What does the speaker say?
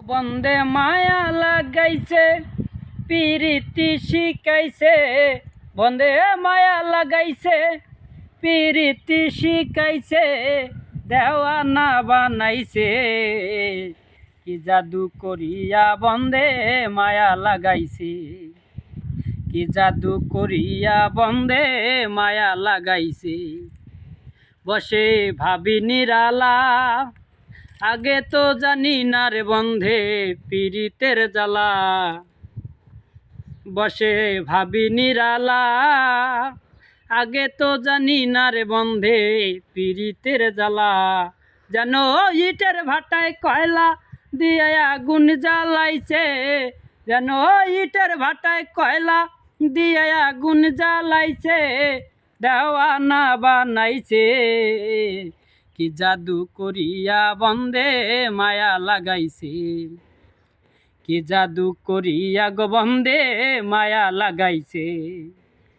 বন্দে মায়া লাগাইছে পিরিতি শিখাইছে, বন্দে মায়া লাগাইছে পিরিতি শিখাইছে, দেওয়ানা বানাইছে। কি জাদু করিয়া বন্দে মায়া লাগাইছে, কি জাদু করিয়া বন্দে মায়া লাগাইছে। বসে ভাবি নিরালা, আগে তো জানি না রে বন্ধে পীড়িতের জ্বালা। বসে ভাবি নিরালা, আগে তো জানি না রে বন্ধে পীড়িতের জ্বালা। যেন ইটের ভাটায় কয়লা দিয়ে আগুন জ্বালাইছে, যেন ইটের ভাটায় কয়লা দিয়ে আগুন জ্বালাইছে, দেওয়ানা বানাইছে। কি জাদু করিয়া বন্দে মায়া লাগাইছে, কি জাদু করিয়া গো বন্দে মায়া লাগাইছে।